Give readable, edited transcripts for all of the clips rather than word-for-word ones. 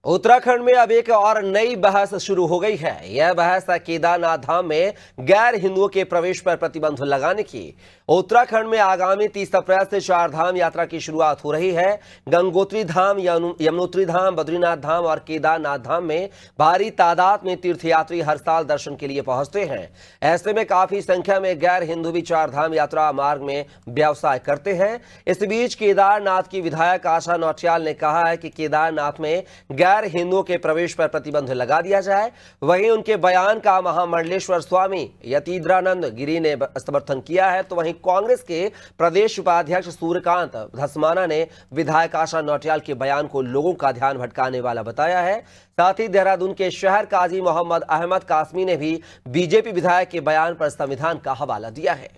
उत्तराखंड में अब एक और नई बहस शुरू हो गई है। यह बहस केदारनाथ धाम में गैर हिंदुओं के प्रवेश पर प्रतिबंध लगाने की। उत्तराखंड में आगामी 30 अप्रैल से 4 धाम यात्रा की शुरुआत हो रही है। गंगोत्री धाम, यमुनोत्री धाम, बद्रीनाथ धाम और केदारनाथ धाम में भारी तादाद में तीर्थयात्री हर साल दर्शन के लिए पहुंचते हैं। ऐसे में काफी संख्या में गैर हिंदू भी 4 धाम यात्रा मार्ग में व्यवसाय करते हैं। इस बीच केदारनाथ की विधायक आशा नौटियाल ने कहा है कि केदारनाथ में गैर हिंदुओं के प्रवेश पर प्रतिबंध लगा दिया जाए। वहीं उनके बयान का महामंडलेश्वर स्वामी यतीन्द्रानंद गिरी ने समर्थन किया है, तो वहीं कांग्रेस के प्रदेश उपाध्यक्ष सूर्यकांत धस्माना ने विधायक आशा नौटियाल के बयान को लोगों का ध्यान भटकाने वाला बताया है। साथ ही देहरादून के शहर काजी मोहम्मद अहमद कासमी ने भी बीजेपी विधायक के बयान पर संविधान का हवाला दिया है।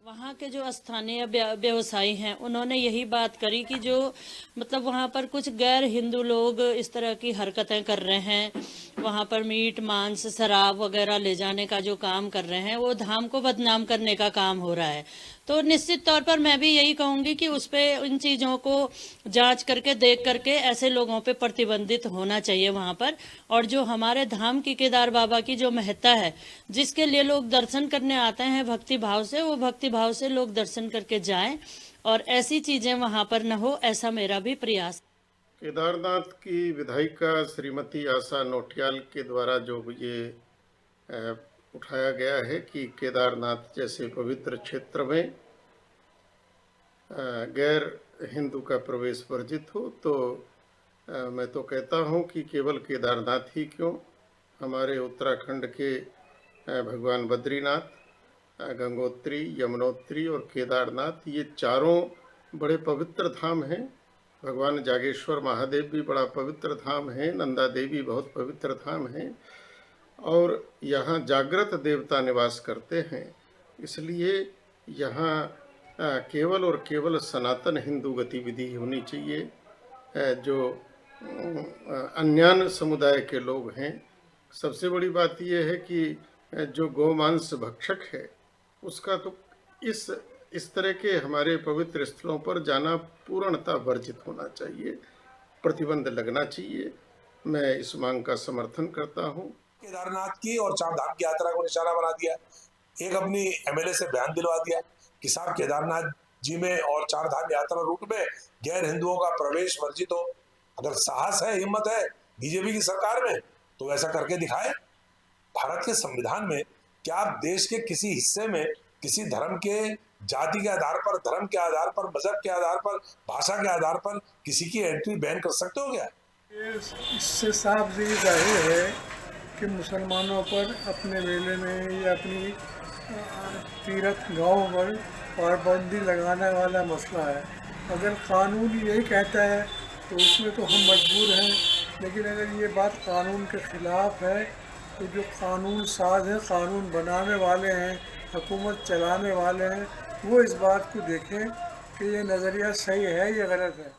वहाँ के जो स्थानीय व्यवसायी हैं उन्होंने यही बात करी कि जो मतलब वहाँ पर कुछ गैर हिंदू लोग इस तरह की हरकतें कर रहे हैं, वहाँ पर मीट मांस शराब वगैरह ले जाने का जो काम कर रहे हैं वो धाम को बदनाम करने का काम हो रहा है। तो निश्चित तौर पर मैं भी यही कहूँगी कि उस पे इन चीज़ों को जांच करके देख करके ऐसे लोगों पे प्रतिबंधित होना चाहिए वहाँ पर। और जो हमारे धाम की केदार बाबा की जो महत्ता है, जिसके लिए लोग दर्शन करने आते हैं भक्ति भाव से, वो भक्ति भाव से लोग दर्शन करके जाएं और ऐसी चीज़ें वहाँ पर न हो, ऐसा मेरा भी प्रयास। केदारनाथ की विधायिका श्रीमती आशा नौटियाल के द्वारा जो ये उठाया गया है कि केदारनाथ जैसे पवित्र क्षेत्र में गैर हिंदू का प्रवेश वर्जित हो, तो मैं तो कहता हूं कि केवल केदारनाथ ही क्यों, हमारे उत्तराखंड के भगवान बद्रीनाथ, गंगोत्री, यमुनोत्री और केदारनाथ, ये चारों बड़े पवित्र धाम हैं। भगवान जागेश्वर महादेव भी बड़ा पवित्र धाम है, नंदा देवी बहुत पवित्र धाम है और यहाँ जागृत देवता निवास करते हैं। इसलिए यहाँ केवल और केवल सनातन हिंदू गतिविधि होनी चाहिए। जो अन्यान्य समुदाय के लोग हैं, सबसे बड़ी बात यह है कि जो गोमांस भक्षक है उसका तो इस तरह के हमारे पवित्र स्थलों पर जाना पूर्णतः वर्जित होना चाहिए, प्रतिबंध लगना चाहिए। मैं इस मांग का समर्थन करता हूँ। केदारनाथ की और 4 धाम की यात्रा को निशाना बना दिया। एक अपनी एमएलए से बयान दिलवा दिया कि साहब केदारनाथ जी में और 4 धाम यात्रा रूट में गैर हिंदुओं का प्रवेश वर्जित हो। अगर साहस है, हिम्मत है बीजेपी की सरकार में तो वैसा करके दिखाए। भारत के संविधान में क्या आप देश के किसी हिस्से में किसी धर्म के, जाति के आधार पर, धर्म के आधार पर, मजहब के आधार पर, भाषा के आधार पर किसी की एंट्री बैन कर सकते हो क्या? इससे साफ ये जाहिर है कि मुसलमानों पर अपने मेले में या अपनी तीर्थ गाँव पर पाबंदी लगाने वाला मसला है। अगर कानून यही कहता है तो उसमें तो हम मजबूर हैं, लेकिन अगर ये बात कानून के ख़िलाफ़ है तो जो कानून साज हैं, कानून बनाने वाले हैं, हुकूमत चलाने वाले हैं, वो इस बात को देखें कि ये नज़रिया सही है या गलत है।